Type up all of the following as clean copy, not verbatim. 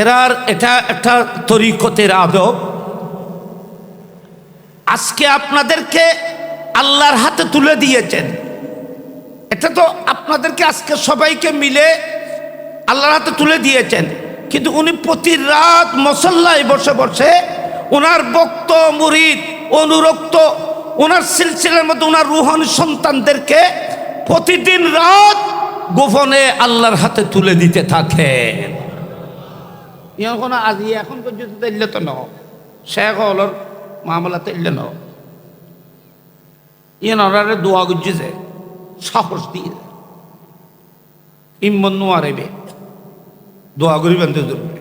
এটা একটা তরিকতের আদব। আজকে আপনাদেরকে আল্লাহর হাতে তুলে দিয়েছেন, এটা তো আপনাদেরকে আজকে সবাইকে মিলে আল্লাহর হাতে তুলে দিয়েছেন, কিন্তু উনি প্রতি রাত মুসল্লায় বসে বসে ওনার ভক্ত মুরিদ অনুরক্ত ওনার সিলসিলার মধ্যে ওনার রুহানি সন্তানদেরকে প্রতিদিন রাত গোপনে আল্লাহর হাতে তুলে দিতে থাকেন। এখন পর্যন্ত দিলে তো ন শেখ হলর মামলাতে ইলে ন ইয়ে দোয়া গুজিছে সাহস দিয়ে ইমন নোয়ারেবে দোয়া করিবেন তো জরুরি।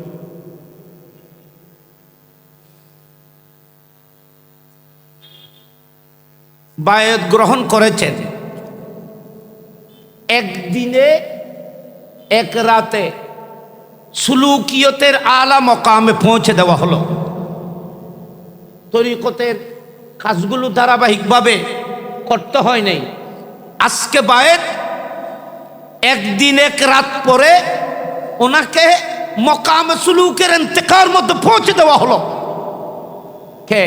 বায়াত গ্রহণ করেছেন, একদিনে এক রাতে সুলুকিয়তের আলা মকামে পৌঁছে দেওয়া হলো। তরিকতের কাজগুলো ধারাবাহিকভাবে করতে হয় নাই। আজকে বায়াত একদিন এক রাত পরে ওনাকে মকামে সুলুকের ইন্তেকার মধ্যে পৌঁছে দেওয়া হলো। কে?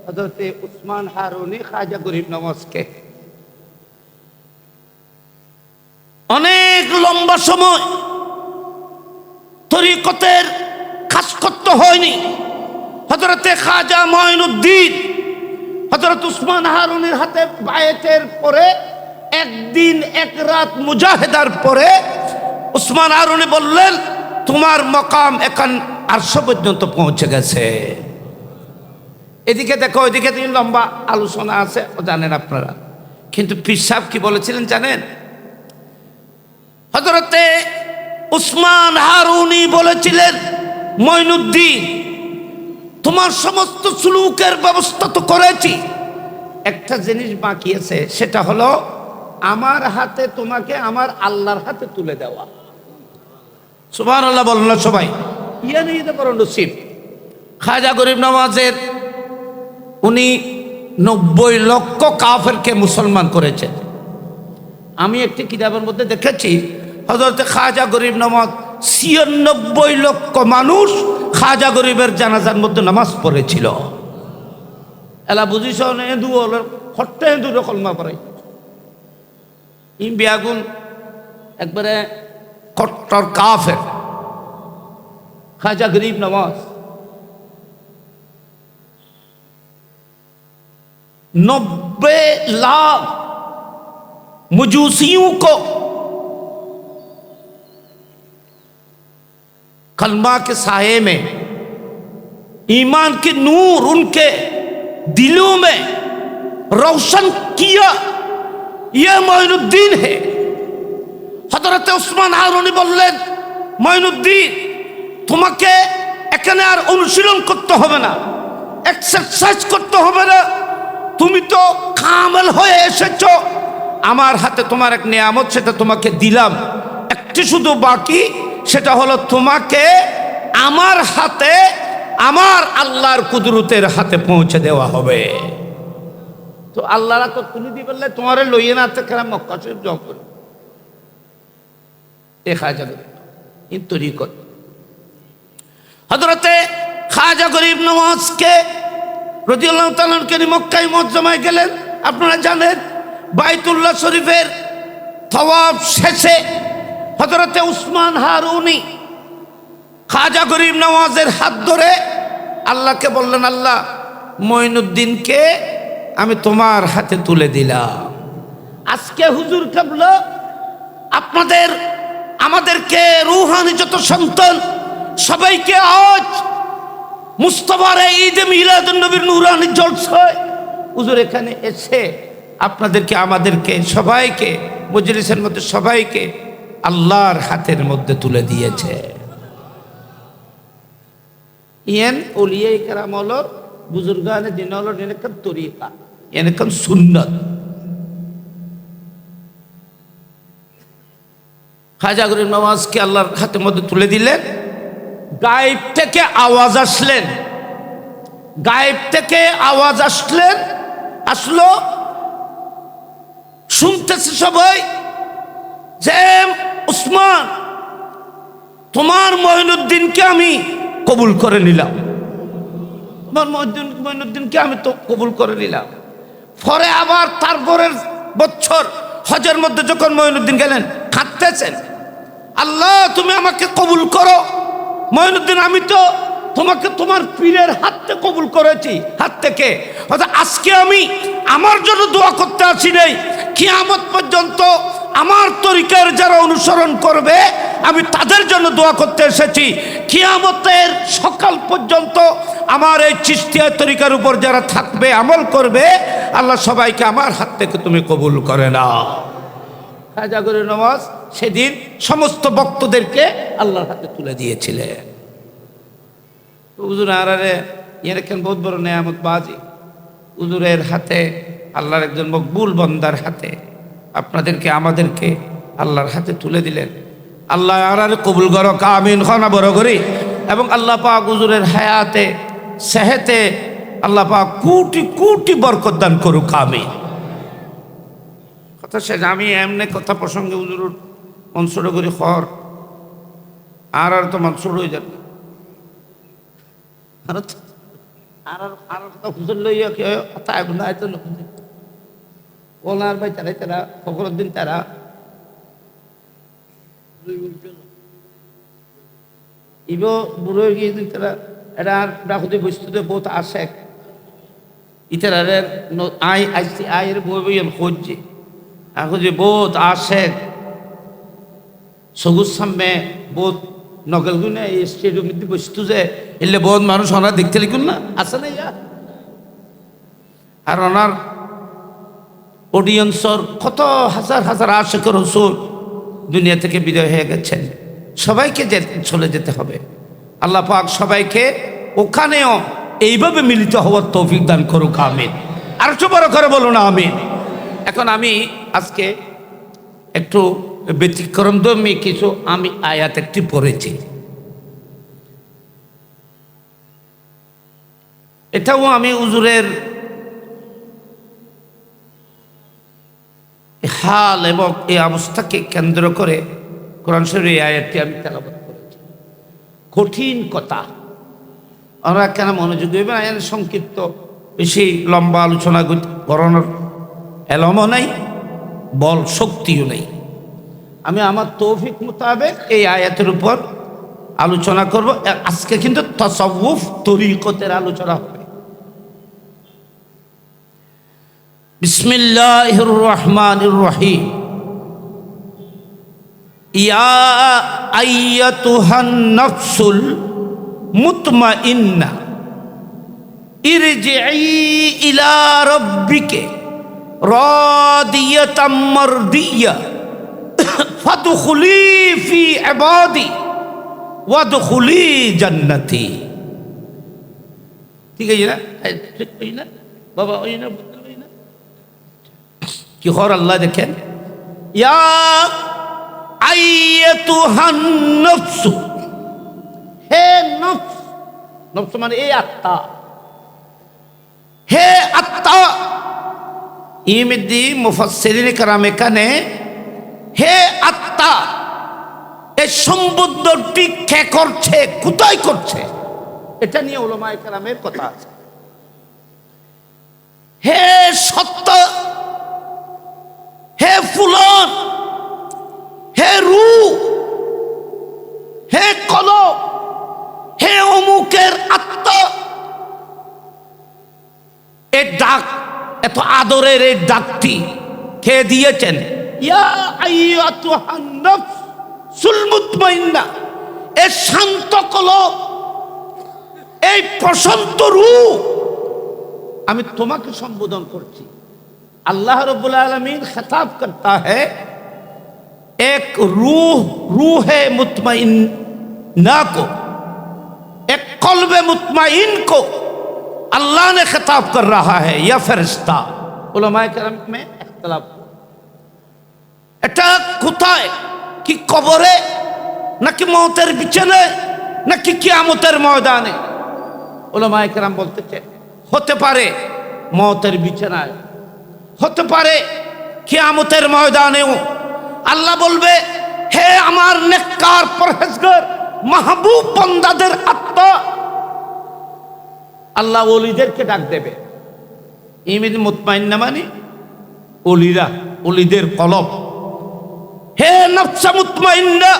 হযরত উসমান হারুনি খাজা গরিব নওয়াজকে। অনেক লম্বা সময় তরিকতের কাজ করতে হয়নি। হযরতে খাজা মঈনুদ্দিন হযরত উসমান হারুনির হাতে বায়াতের পরে একদিন এক রাত মুজাহিদার পরে উসমান হারুনি বললেন, তোমার মকাম এখন আরশ পর্যন্ত পৌঁছে গেছে। এদিকে দেখো, ওইদিকে তিন লম্বা আলোচনা আছে, জানেন আপনারা। কিন্তু পীর সাহেব কি বলেছিলেন জানেন? হযরতে উসমান হারুনি বলেছিলেন, মঈনুদ্দিন তোমার সমস্ত সুলুকের ব্যবস্থা তো করেছি, একটা জিনিস বাকি আছে, সেটা হলো আমার হাতে তোমাকে আমার আল্লাহর হাতে তুলে দেওয়া। সুবহানাল্লাহ বলুন না সবাই। ইয়ে নিতে পারো নসিব। খাজা গরিব নওয়াজের উনি 90 লক্ষ কাফেরকে মুসলমান করেছেন। আমি একটি কিতাবের মধ্যে দেখেছি হযরত খাজা গরিব নওয়াজ 96 লক্ষ মানুষ খাজা গরিবের জানাজার মধ্যে নামাজ পড়েছিল। এলা বুঝিস হিন্দু হল হট্টে হিন্দু কলমা পড়ে বিয়াগুন একবারে কট্টর কাফের খাজা गरीब नवाज 90 लाख मजूसियों को कलमा के साये में ईमान के नूर उनके दिलों में रोशन किया, यह मोइनुद्दीन है। हजरत उस्मान हारूनी बोलें, मोइनुद्दीन তোমাকে এখানে আর অনুশীলন করতে হবে না, এক্সারসাইজ করতে হবে না, তুমি তো কামেল হয়ে এসেছো। আমার হাতে তোমার এক নিয়ামত, সেটা তোমাকে দিলাম। একটি শুধু বাকি, সেটা হলো তোমাকে আমার হাতে আমার আল্লাহর কুদরতের হাতে পৌঁছে দেওয়া হবে। তো আল্লাহরা তো তুমি দি বললে তোমারে লইয়ে না থেকে মক্কা শরীফ জব করে দেখা যাবে। ইন তরিকত হযরতে খাজা গরিব নওয়াজকে রাদিয়াল্লাহু তাআলা আনহু মক্কায় মুআজ্জামায় গেলেন। আপনারা জানেন বাইতুল্লাহ শরীফের তওয়াফ শেষে হযরতে উসমান হারুনি খাজা গরিব নওয়াজের হাত ধরে আল্লাহকে বললেন, আল্লাহ মঈনুদ্দিনকে আমি তোমার হাতে তুলে দিলাম। আজকে হুজুর কেবলা আপনাদের আমাদেরকে রূহানি যত সন্তান সবাইকে আজ মুস্তাফার ঈদে মিলাদুন নবীর নূরানি জলসায় হুজুর এখানে এসে আপনাদেরকে আমাদেরকে সবাইকে মজলিসের মধ্যে সবাইকে আল্লাহর হাতের মধ্যে তুলে দিয়েছে। ইয়ান ওলিয়ায়ে কেরাম হলোর বুজুর্গানে দিন হলোর এনেকান তরিকা, এনেকান সুন্নত। খাজা গরিব নওয়াজকে আল্লাহর হাতের মধ্যে তুলে দিলেন। গায়েব থেকে আওয়াজ আসলেন, গায়েব থেকে আওয়াজ আসলো, শুনতেছে সবাই যে উসমান তোমার মঈনুদ্দিনকে আমি কবুল করে নিলাম, তোমার মঈনুদ্দিনকে আমি তো কবুল করে নিলাম। পরে আবার তারপরের বছর হজের মধ্যে যখন মঈনুদ্দিন গেলেন, কাঁদতেছেন, আল্লাহ তুমি আমাকে কবুল করো। মঈনুদ্দিন, আমি তো তোমাকে তোমার পীরের হাত থেকে কবুল করেছি, হাত থেকে। আজকে আমি আমার জন্য দোয়া করতে আসি নাই, কিয়ামত পর্যন্ত আমার তরিকার যারা অনুসরণ করবে আমি তাদের জন্য দোয়া করতে এসেছি। কিয়ামতের সকাল পর্যন্ত আমার এই চিশতিয়া তরিকার উপর যারা থাকবে, আমল করবে, আল্লাহ সবাইকে আমার হাত থেকে তুমি কবুল করে নাও। হাজাগরের নামাজ সেদিন সমস্ত ভক্তদেরকে আল্লাহর হাতে তুলে দিয়েছিলেন। হুজুর আরারে এরকম বহুত বড় নেয়ামত বাজি হুজুরের হাতে, আল্লাহর একজন মকবুল বান্দার হাতে আপনাদেরকে আমাদেরকে আল্লাহর হাতে তুলে দিলেন। আল্লাহ আরারে কবুল করো, আমিন খানা বড় করি। এবং আল্লাহ পাক হুজুরের হায়াতে সেহেতে আল্লাহ পাক কোটি কোটি বরকত দান করুক, আমিন। কথা শেষ। আমি এমনি কথা প্রসঙ্গে হুজুর মনসুর করি খর আর তো মনসুর হয়ে যাবে, হুজুর লইয়া কি ওনার ভাই তারা তারা ফখরুদ্দিন তারা ইব বুড়ো গিয়ে তারা এটা আর ডাকুতে বস্তুতে বহুত আসে ইতারের আই আইসি আয়ের বই বই খুঁজছে এখন যে বহুত আসে সবুজ সামনে বহুত নগল গুনে এই স্টেডিয়াম বস্তু যে এলে বহুত মানুষ ওনার দেখতে লিখুন না আছে না ইয়া। আর ওনার অডিয়েন্সর কত হাজার হাজার আশিক রাসূল দুনিয়া থেকে বিদায় হয়ে গেছেন। সবাইকে চলে যেতে হবে। আল্লাহ পাক সবাইকে ওখানেও এইভাবে মিলিত হওয়ার তৌফিক দান করুক, আমিন। আর একটু বড় করে বলুন আমিন। এখন আমি আজকে একটু ব্যতিক্রম ধর্মী কিছু আমি আয়াত একটি পড়েছি। এটাও আমি হুজুরের হাল এবং এই অবস্থাকে কেন্দ্র করে কোরআন শরীফের এই আয়াতটি আমি তেলাওয়াত করেছি। কঠিন কথা, আমরা কেন মনোযোগী হইবেন? আয়াত সংক্ষিপ্ত, বেশি লম্বা আলোচনা করানোর এলমও নাই, বল শক্তিও নেই। আমি আমার তৌফিক মোতাবেক এই আয়াতের উপর আলোচনা করব। আজকে কিন্তু তাসাউফ তরিকতের আলোচনা হবে। বিসমিল্লাহির রহমানির রহিম। ইয়া আইয়াতুহান নাফসুল মুতমাইন্না ইরজিই ইলা রাব্বিকে রাদিয়াতাম মারদিয়া ফাদখুলি ফি ইবাদি ওয়াদখুলি জান্নাতি। ঠিক আছে না? ঠিক না বাবা? ওই না কি হর আল্লাহ দেখেন, ইয়া আইয়াতুহান নাফসু, হে নফস, নফস মানে এই আত্মা, হে আত্মা। ইমিদি মুফাসসিরিন کرام এখানে হে আত্মা এই সম্বোধনটি কে করছে, কোথায় করছে, এটা নিয়ে উলামায়ে কেরামের কথা আছে। হে সত্য, হে ফুলন, হে রু, হে কলব, হে অমুকের আত্মা। এই ডাক, এত আদরের এই ডাকটি কে দিয়েছেন? ইয়া আইয়াতুহান নাফসুল মুতমাইন্না, এই শান্ত কলব, এই প্রশান্ত রূহ, আমি তোমাকে সম্বোধন করছি। अल्लाह रब्बुल आलमीन खिताब करता है एक रूह मुतमइन्ना को, एक कल्ब मुतमइन को अल्लाह ने खिताब कर रहा है या फरिश्ता। उलमाए करम में इख्तिलाफ, এটা কোথায়? কি কবরে, নাকি মওতের বিছানে, নাকি কিয়ামতের ময়দানে? উলামায়ে কেরাম বলতেছে হতে পারে মওতের বিছানায়, হতে পারে কিয়ামতের ময়দানেও। আল্লাহ বলবে, হে আমার নেককার পরহেজগার মাহবুব বান্দাদের আত্মা আল্লাহ ওলিদেরকে ডাক দেবে। ইমিন মুতমাইন্না মানে ওলিরা, ওলিদের কলব। হে নফসে মুতমাইন্না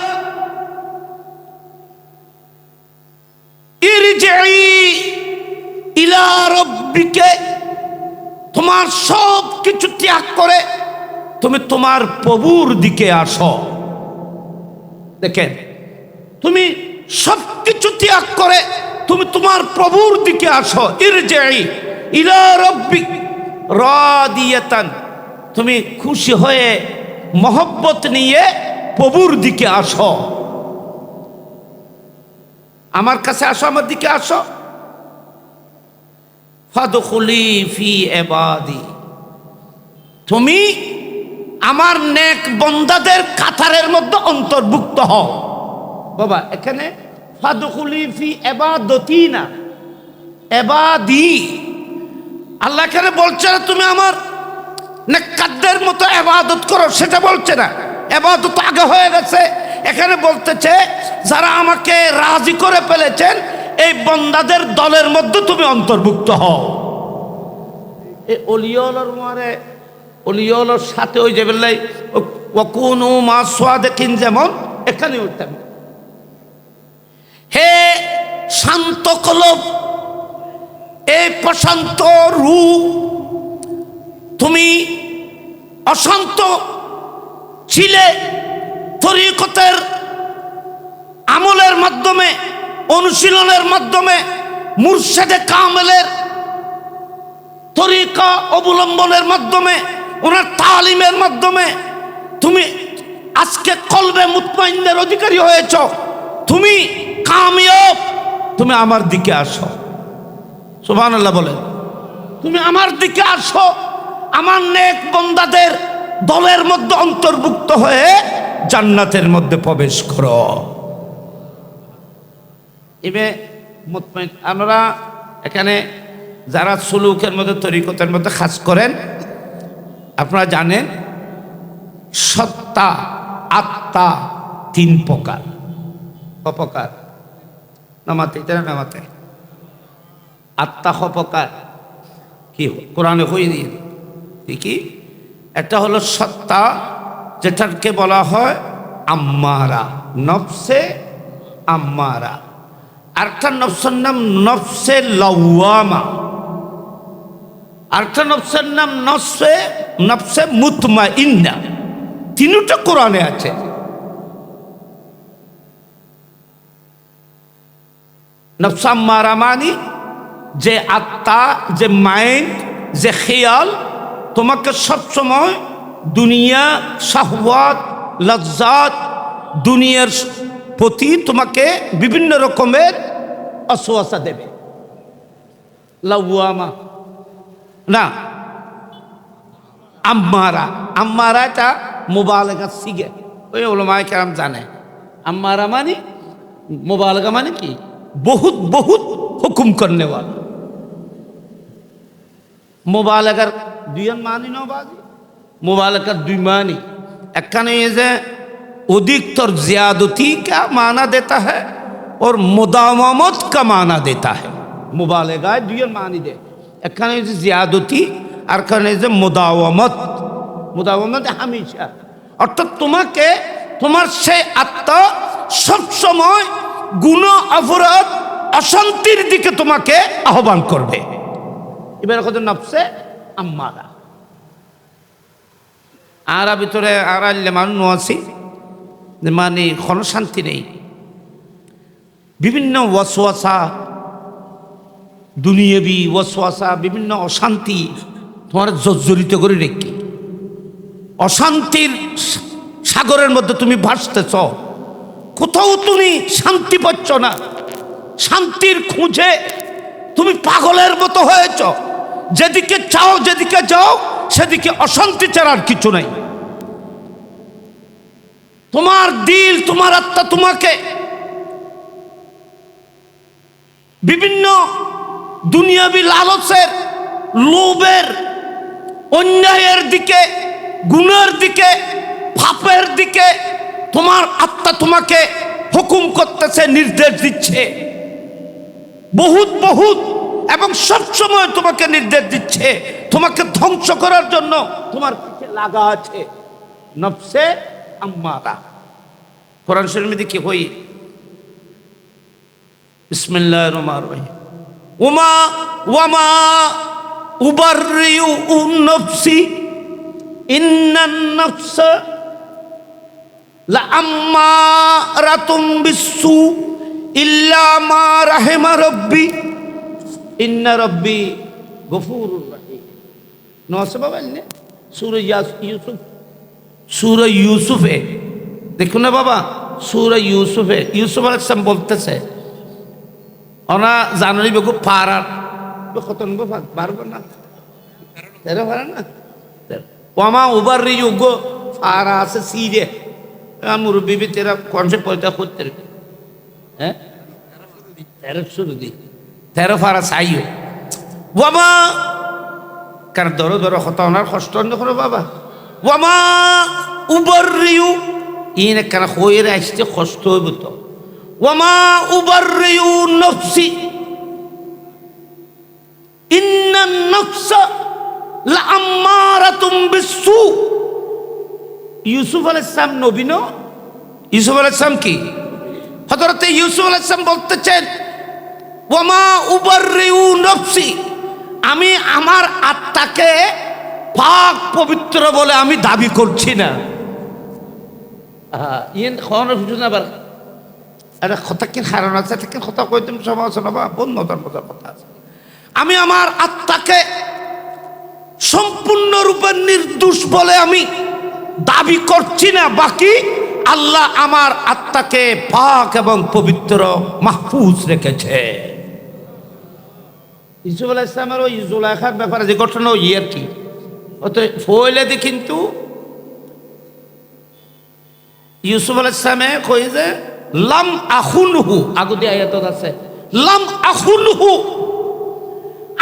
ইরজিই ইলা রাব্বিকা, তোমার সব কিছু ত্যাগ করে তুমি তোমার প্রভুর দিকে আসো। দেখেন, তুমি সব কিছু ত্যাগ করে তুমি তোমার প্রভুর দিকে আসো। ইরজিই ইলা রাব্বিক রাদিয়াতান, তুমি খুশি হয়ে মহব্বত নিয়ে প্রভুর দিকে আসো। আমার কাছে আসো, আমার দিকে আসো। ফাদখুলি ফি ইবাদি, তুমি আমার নেক বান্দাদের কাতারের মধ্যে অন্তর্ভুক্ত হও। বাবা, এখানে ফাদখুলি ফি ইবাদতি না, ইবাদি। আল্লাহ এখানে বলছে না তুমি আমার নেককারদের মতো ইবাদত করো, সেটা বলছে না। ইবাদত আগে হয়ে গেছে। এখানে বলতেছে যারা আমাকে রাজি করে ফেলেছেন এই বান্দাদের দলের মধ্যে তুমি অন্তর্ভুক্ত হও। এই ওলিয়ার মারে ওলিয়ার সাথে ওই যে বললাই ওয়াকুনু মা সাদিকিন, যেমন এখানে উঠতাম। হে শান্ত কলব, এই প্রশান্ত রূপ, তুমি অশান্ত ছিলে তরিকতের আমলের মাধ্যমে, অনুশীলনের মাধ্যমে, মুর্শেদে কামেলের তরিকা অবলম্বনের মাধ্যমে, ওনার তালিমের মাধ্যমে তুমি আজকে কলবে মুতমাইন্নের অধিকারী হয়েছ। তুমি কামিয়াব, তুমি আমার দিকে আসো। সুবহানাল্লাহ বলেন। তুমি আমার দিকে আসো, আমার নেক বান্দাদের দলের মধ্যে অন্তর্ভুক্ত হয়ে জান্নাতের মধ্যে প্রবেশ করো। এবে মুতমাইন, আমরা এখানে যারা সুলুকের মধ্যে তরিকতের মধ্যে কাজ করেন, আপনারা জানেন সত্তা আত্মা তিন প্রকার। কপ্রকার? নামাতে এটা নামাতে আত্মা কপ্রকার কি কোরআনে হয়ে দিয়ে কি? একটা হলো সত্তা, যেটাকে বলা হয় আম্মারা, নফসে আম্মারা। আরেকটা নফসের নাম নফসে লাওয়ামা, আরেকটা নফসের নাম নফসে মুতমাইন্না। তিনটা কোরআনে আছে। নফস আম্মারা মানি যে আত্মা, যে মাইন্ড, যে খেয়াল তোমাকে সবসময় দুনিয়া, শাহওয়াত, লজ্জাত, দুনিয়ার প্রতি তোমাকে বিভিন্ন রকমের অসওয়াসা দেবে। লাওয়ামা না, আম্মারা। আম্মারাটা মুবালাগা সিগে, ওই উলামায়ে কেরাম জানে। আম্মারা মানে মুবালাগা মানে কি? বহুত বহুত হুকুম করনে वाला। मुबालगार दुई मानी न बाजी, मुबालगार दुई मानी। एखाने ये जे अधिकतर ज्यादती का माना देता है और मुदावमत का माना देता है। मुबालगा दुई मानी दे, एखाने जे ज्यादती और एखाने जे मुदावमत। मुदावमत हमेशा, अर्थात तुम्हें तुम्हार से आत्मा सब समय गुना अपराध अशांतिर दिके तुम्हें आह्वान करबे। এবার কত নফসে আম্মারা। আর ভিতরে আর আল্লে মানুষ আছে মানে কোনো শান্তি নেই, বিভিন্ন ওয়াসওয়াসা, দুনিয়াবি ওয়াসওয়াসা, বিভিন্ন অশান্তি তোমার জর্জরিত করে রেখে অশান্তির সাগরের মধ্যে তুমি ভাসতেছ। কোথাও তুমি শান্তি পাচ্ছ না, শান্তির খুঁজে তুমি পাগলের মতো হয়েছ। যেদিকে চাও, যেদিকে যাও, সেদিকে অশান্তি ছাড়ার কিছু নাই। তোমার দিল, তোমার আত্মা তোমাকে বিভিন্ন দুনিয়াবি লালসের, লোভের, অন্যায়ের দিকে, গুনার দিকে, পাপের দিকে তোমার আত্মা তোমাকে হুকুম করতেছে, নির্দেশ দিচ্ছে, বহুত বহুত, এবং সবসময় তোমাকে নির্দেশ দিচ্ছে, তোমাকে ধ্বংস করার জন্য তোমার পিছে লাগা আছে নফসে আম্মারা। কোরআন শরীফে দেখি হই বিসমিল্লাহির রহমানির রহিম, ওয়ামা উবাররিউ নফসি ইন্নান নফসা লাআম্মারাতুম বিসসু ইল্লা মা রাহিমা রাব্বি ইন্না রাব্বি গফুরুর রহিম। নসে বাবা নে সূরা ইউসুফ, সূরা ইউসুফে দেখুন না বাবা, সূরা ইউসুফে ইউসুফ আলাইহিস সালাম বলতেছে, ওনা জানুরি বেগু পারার কতন গো পারবো না, তেরো পারা না, ওয়ামা উবাররিউ গো পারা আছে সিরে মুরব্বী বি তেরা কোন সে পয়তা করতে, হ্যাঁ 13 শুরু দি 13 পারা চাইও ওয়ামা, কারণ ধরো ধরো হতা ওনার কষ্ট দেখো বাবা, ওয়ামা উবাররিউ ইন কেন হইরে আসতে কষ্ট হইব তো, ওয়ামা উবাররিউ নফসি ইন্নান নফসা লাআম্মারাতুম বিসসু। ইউসুফ আলাইহিস সালাম নবী ন? ইউসুফ আলাইহিস সালাম কি? হযরত ইউসুফ আলাইহিস সালাম বলতেছেন, ওয়ামা উবাররিউ নফসি, আমি আমার আত্মাকে পাক পবিত্র বলে আমি দাবি করছি না। ইয়েন খাওয়ানো বুঝুন আবার একটা কথা কি কারণ আছে, ঠিক কথা কইতাম সমালোচনা বা বন্ধ মজার কথা আছে। আমি আমার আত্মাকে সম্পূর্ণরূপে নির্দোষ বলে আমি দাবি করছি না, বাকি আল্লাহ আমার আত্মাকে পাক এবং পবিত্র মাহফুজ রেখেছে। ইউসুফ আলাইহিস সালামের ওই জুলাইখার ব্যাপারে যে ঘটনা ওই আর কি, অত ফয়লে কিন্তু ইউসুফ আলাইহিস সালামে কই যে লাম আখুনহু, আগুদি আয়াত আছে লাম আখুনহু,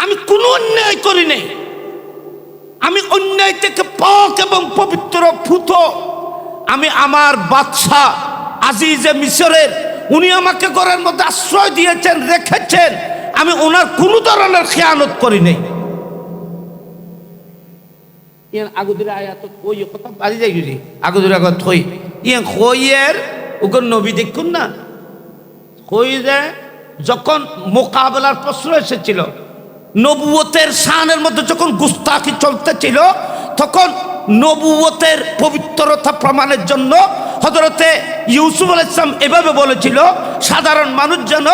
আমি কোনো অন্যায় করি নাই, আমি অন্যায় থেকে পাক এবং পবিত্র ফুত। আমি আমার বাদশা আজিজে মিশরের, উনি আমাকে ঘরের মধ্যে আশ্রয় দিয়েছেন, রেখেছেন, আমি ওনার কোনো ধরনের খেয়ানত করি নাই। ইয়ান আগুদির আয়াত ওই কথা বাড়ি যাই গেলি আগুদির আগত হই ইয়ান হইয়ের ওগর নবী দেখুন না, হই যে যখন মোকাবেলার প্রশ্ন এসেছিল, নবুয়তের শানের মধ্যে যখন গুস্তাখি চলতেছিল, তখন নবুয়তের পবিত্রতা প্রমাণের জন্য হযরতে ইউসুফ আলাইহিস সালাম এভাবে বলেছিল, সাধারণ মানুষ যেন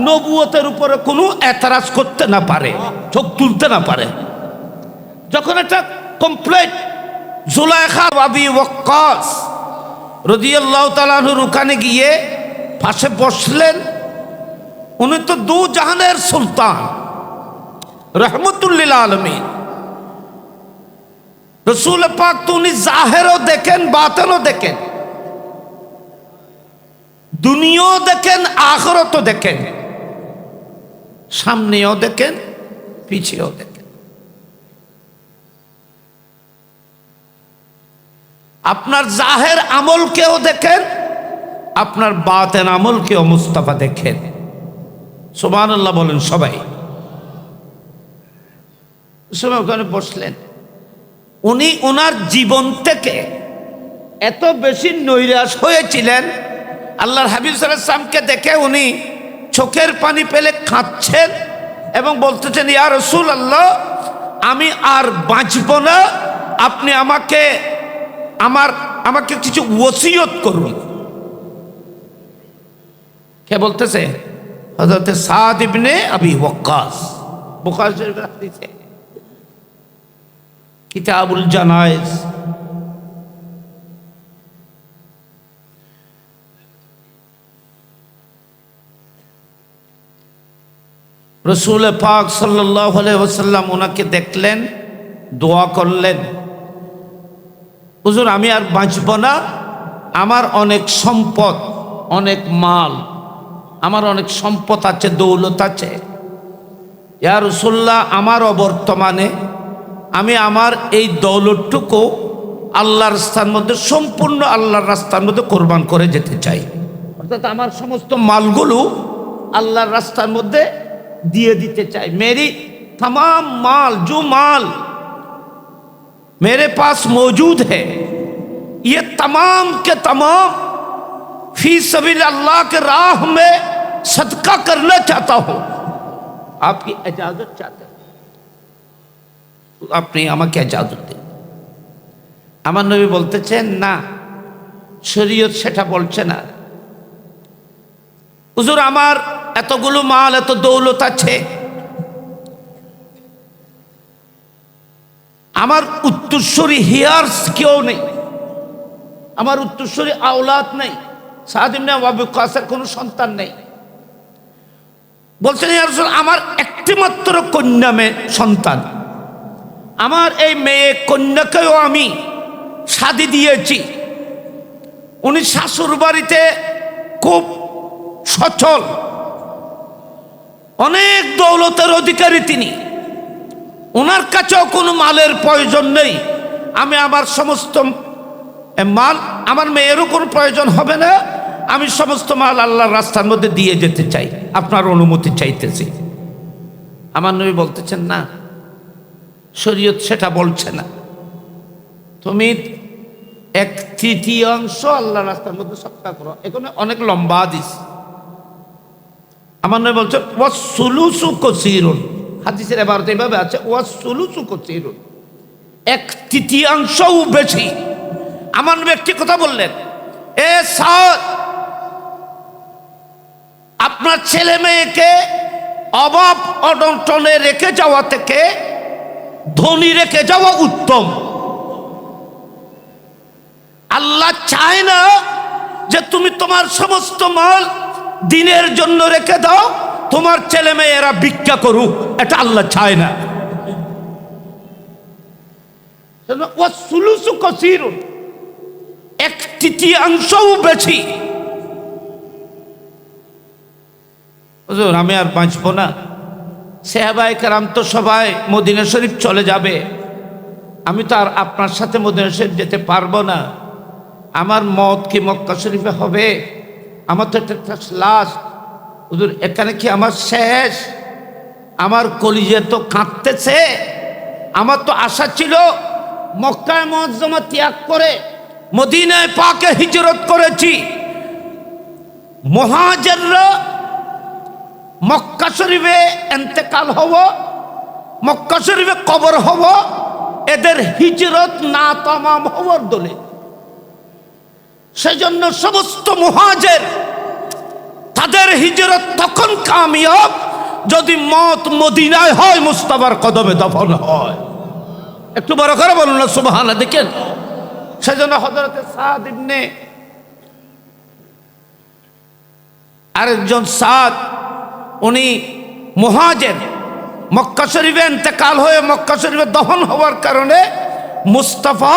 নবুয়তের উপরে কোনো এতরাজ করতে না পারে, চোখ তুলতে না পারে। যখন এটা কমপ্লিট, জুলাইখা আবি ওয়াক্কাস রাদিয়াল্লাহু তাআলা আনহুর ওখানে গিয়ে পাশে বসলেন। উনি তো দু জাহানের সুলতান, রহমতুল লিল আলামিন, রাসূল পাক তো উনি জাহেরও দেখেন, বাতিনও দেখেন, দুনিয়াও দেখেন, আখিরাতও দেখেন, সামনেও দেখেন, পিছেও দেখেন। আপনার জাহের আমলকেও দেখেন, আপনার বাতিন আমলকেও মুস্তাফা দেখেন। সুবহানাল্লাহ বলেন সবাই। সবাই ওখানে বসলেন। উনি ওনার জীবন থেকে এত বেশি নৈরাশ হয়েছিলেন, আল্লাহর হাবিব সাল্লাল্লাহু আলাইহি ওয়াসাল্লামকে দেখে উনি চোখের পানি ফেলে কাঁদছেন এবং বলতেছেন, ইয়া রাসূলুল্লাহ, আমি আর বাঁচব না, আপনি আমাকে কিছু ওসিয়ত করুন। কে বলতেছে? হযরত সাদ ইবনে আবি ওয়াক্কাস, বুখারী শরীফের হাদিসে, কিতাবুল জানায়েজ। রাসূল পাক সাল্লাল্লাহু আলাইহি ওয়াসাল্লাম ওনাকে দেখলেন, দোয়া করলেন, হুজুর আমি আর বাঁচব না, আমার অনেক সম্পদ, অনেক মাল, আমার অনেক সম্পদ আছে, দৌলত আছে, ইয়া রাসূলুল্লাহ আমার অবর্তমানে আমি আমার এই দৌলতটুকু আল্লাহর রাস্তার মধ্যে, সম্পূর্ণ আল্লাহর রাস্তার মধ্যে কোরবান করে যেতে চাই। অর্থাৎ আমার সমস্ত মালগুলো আল্লাহর রাস্তার মধ্যে দিয়ে দিতে চাই। मेरी तमाम माल जो माल मेरे पास मौजूद है ये तमाम के तमाम फी सबील अल्लाह के राह में सदका करना चाहता हूं, आपकी इजाजत चाहते हैं, আপনি আমাকে ইজাজত দিন। আমার নবী বলতেছেন না, শরীয়ত সেটা বলছে না। হুজুর আমার এতগুলো মাল এত দৌলত আছে, আমার উত্তরসূরি হিয়ার্স কেউ নেই, আমার উত্তরসূরি আওলাদ নেই, সাদ ইবনে আবু ওয়াক্কাসের কোনো সন্তান নেই। বলছেন ইয়া রাসূল আমার একটি মাত্র কন্যা মেয়ে সন্তান, আমার এই মেয়ে কন্যাকেও আমি শাদী দিয়েছি। উনি শাশুর বাড়িতে খুব সচল, অনেক দৌলতের অধিকারী তিনি, ওনার কাছেও কোনো মালের প্রয়োজন নেই। আমি আমার সমস্ত মাল, আমার মেয়েরও কোনো প্রয়োজন হবে না, আমি সমস্ত মাল আল্লাহর রাস্তার মধ্যে দিয়ে যেতে চাই, আপনার অনুমতি চাইতেছি। আমার নবী বলতেছেন না, শরীয়ত সেটা বলছে না। তুমি 1/3 আল্লাহর রাস্তার মধ্যে সদকা করো। এখানে অনেক লম্বা হাদিস। আমার নবী বলছেন ওয়াসসুলুসু কাসীরুন, হাদিসের ইবারত এইভাবে আছে ওয়াসসুলুসু কাসীরুন, 1/3 বেশি। আমার নবী একটি কথা বললেন, এ সাদ আপনার ছেলে মেয়েকে অভাব অনটনে রেখে যাওয়া থেকে ধনী রেখে যাওয়া উত্তম। আল্লাহ চায় না যে তুমি তোমার সমস্ত মাল দিনের জন্য রেখে দাও, তোমার ছেলে মেয়েরা ভিক্ষা করুক, এটা আল্লাহ চায় না। ওয়াসসুলুসু কাসীরুন, 1/3 বেশি। হুজুর আমি আর বাঁচবো না, সাহাবায়ে কেরাম তো সবাই মদিনা শরীফ চলে যাবে, আমি তো আর আপনার সাথে মদিনা শরীফ যেতে পারবো না, আমার মত কি মক্কা শরীফে হবে? আমার তো একটা লাশ, হুজুর এখানে কি আমার শেষ? আমার কলিজা তো কাঁদতেছে। আমার তো আশা ছিল মক্কায় মুআজ্জামা ত্যাগ করে মদিনায় পাকে হিজরত করেছি, মুহাজিররা মক্কা শরীফে ইন্তেকাল হব, মক্কা শরীফে কবর হব, এদের হিজরত না তামাম হওয়ার দলে। সেজন্য সমস্ত মুহাজির তাদের হিজরত তখন কামিয়াব যদি মত মদিনায় হয়, মুস্তাফার কদমে দফন হয়। একটু বড় করে বলুন না সুবহানাল্লাহ। দেখেন সেজন্য হযরত সাদ ইবনে আরেকজন সাদ, উনি মুহাজির, মক্কা শরীফে ইন্তেকাল হয়ে মক্কা শরীফে দফন হওয়ার কারণে মুস্তাফা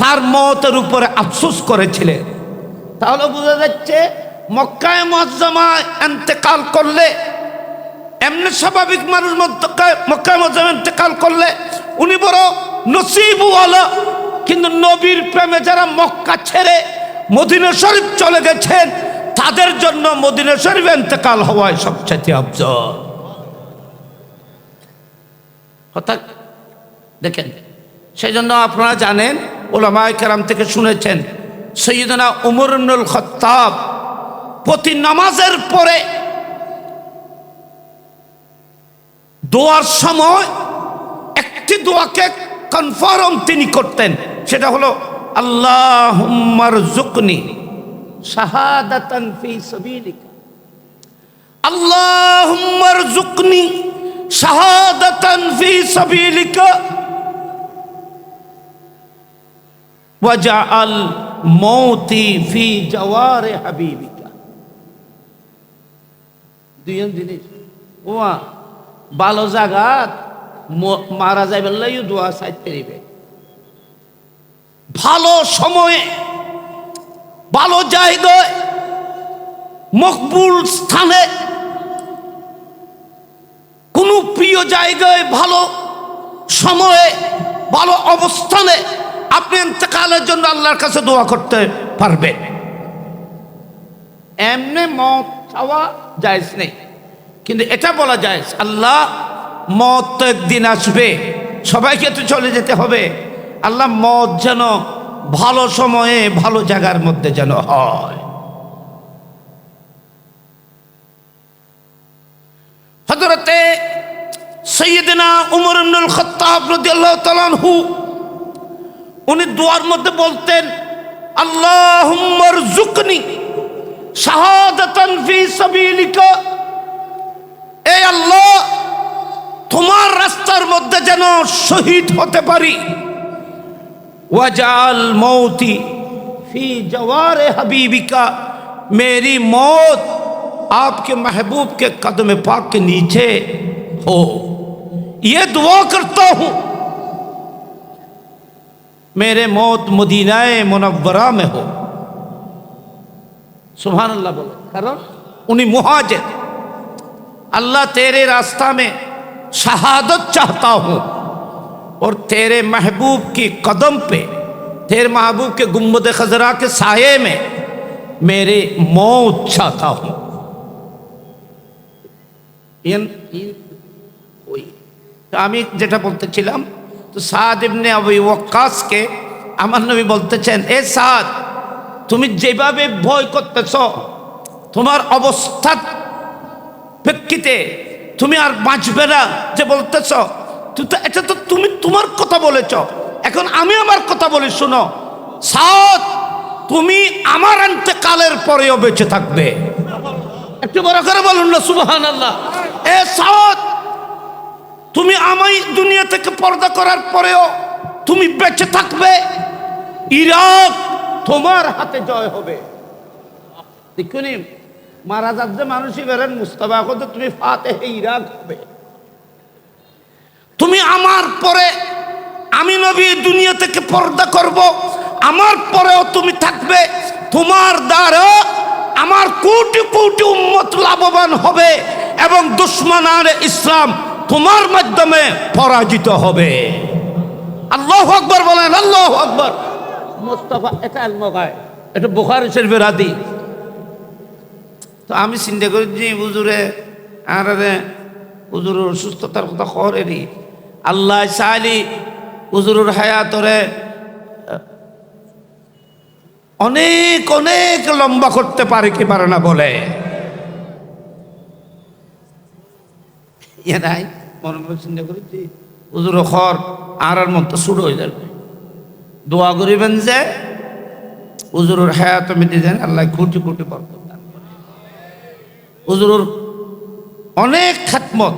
তার মতের উপরে আফসোস করেছিলেন। তাহলে বোঝা যাচ্ছে মক্কায় মুআজ্জামায় ইন্তেকাল করলে, এমনি স্বাভাবিক মানুষ মক্কায় মুআজ্জামায় ইন্তেকাল করলে উনি বড় নসিবওয়ালা, কিন্তু নবীর প্রেমে যারা মক্কা ছেড়ে মদিনা শরীফ চলে গেছেন তাদের জন্য মদিনা শরীফে ইন্তেকাল হওয়ায় সবচেয়ে আফজল। কথা দেখেন, সেই জন্য আপনারা জানেন, উলামায়ে কেরাম থেকে শুনেছেন, সৈয়দনা উমর ইবনুল খাত্তাব প্রতি নামাজের পরে দোয়ার সময় একটি দোয়াকে কনফার্ম তিনি করতেন, সেটা হলো আল্লাহুম্মা রযুকনি শাহাদাতান ফি সাবিলিকা, আল্লাহুম্মা রযুকনি শাহাদাতান ফি সাবিলিকা ওয়াজআল মৌতি ফি জাওয়ারি হাবিবিকা। দুইজন জিনিস, ওয়া ভালো জায়গাত মারা যাইবার লাগি দোয়া চাইতে দিবে, ভালো সময়ে ভালো জায়গায় মকবুল স্থানে কোনো প্রিয় জায়গায় ভালো সময়ে ভালো অবস্থানে আপনি ইন্তেকালের জন্য আল্লাহর কাছে দোয়া করতে পারবেন। এমনি মত চাওয়া জায়েজ নেই, কিন্তু এটা বলা জায়েজ, আল্লাহ মত তো একদিন আসবে, সবাইকে তো চলে যেতে হবে, আল্লাহ মত যেন ভালো সময়ে ভালো জায়গার মধ্যে যেন হয়। হযরতে সাইয়্যিদনা উমর ইবনুল খাত্তাব রাদিয়াল্লাহু তাআলা আনহু উনি দোয়ার মধ্যে বলতেন, আল্লাহুম্মা রযুকনি শাহাদাতান ফি সাবিলিকা, এই আল্লাহ তোমার রাস্তার মধ্যে যেন শহীদ হতে পারি, ওয়াজাল মৌতি ফি জওয়ারে হাবিবিকা, मेरी मौत आपके महबूब के कदम पाक के नीचे हो, ये दुआ करता हूं, मेरे मौत मदीनाए मुनव्वरा में हो। सुभान अल्लाह बोलो, कारण उन्हीं मुहाजिर, अल्लाह तेरे रास्ता में शहादत चाहता हूं और तेरे महबूब की कदम पे, तेरे महबूब के गुम्बद खजरा के साये में मेरे मौत चाहता हूं। আমি যেটা বলতেছিলাম, তো সাদ ইবনে আবু ওয়াক্কাসকে আমার নবী বলতেছেন, এ সাদ, তুমি যেভাবে ভয় করতেছ, তোমার অবস্থার প্রেক্ষিতে তুমি আর বাঁচবে না যে বলতেছ, এটা তো তুমি তোমার কথা বলেছ, এখন আমি আমার কথা বলি, শুনো সাদ, তুমি আমার ইন্তেকালের পরেও বেঁচে থাকবে। একটু বড় করে বলুন না সুবহানাল্লাহ। এ সাদ, তুমি আমি দুনিয়া থেকে পর্দা করার পরেও তুমি বেঁচে থাকবে, ইরাক তোমার হাতে জয় হবে। দেখুনি মারা যাচ্ছে মানুষই বেরেন, মুস্তাফা কত তুমি ফাতেহে ইরাক হবে। তুমি আমার পরে, আমি নবী দুনিয়া থেকে পর্দা করব, আমার পরেও তুমি থাকবে, তোমার দ্বারা আমার কোটি কোটি উম্মত লাভবান হবে এবং দুশমনানে ইসলাম তোমার মাধ্যমে পরাজিত হবে। আল্লাহু আকবার বলেন, আল্লাহু আকবার। মুস্তাফা এটা আলমগায়, এটা বুখারী শরীফের হাদিস। তো আমি চিন্তা করি যে হুজুরে আর হুজুরের অসুস্থতার কথা করেনি, আল্লাহ চাইলি হুজুরের হায়াতরে অনেক অনেক লম্বা করতে পারে কি পারে না বলে, নাই মনে মনে চিন্তা করেছি হুজুর খর আর মন তো শুরু হয়ে যাবে। দোয়া করিবেন যে হুজুরের হায়াত মেটে দেন, আল্লাহ কোটি কোটি বরকত দান করে। হুজুরের অনেক খাতমত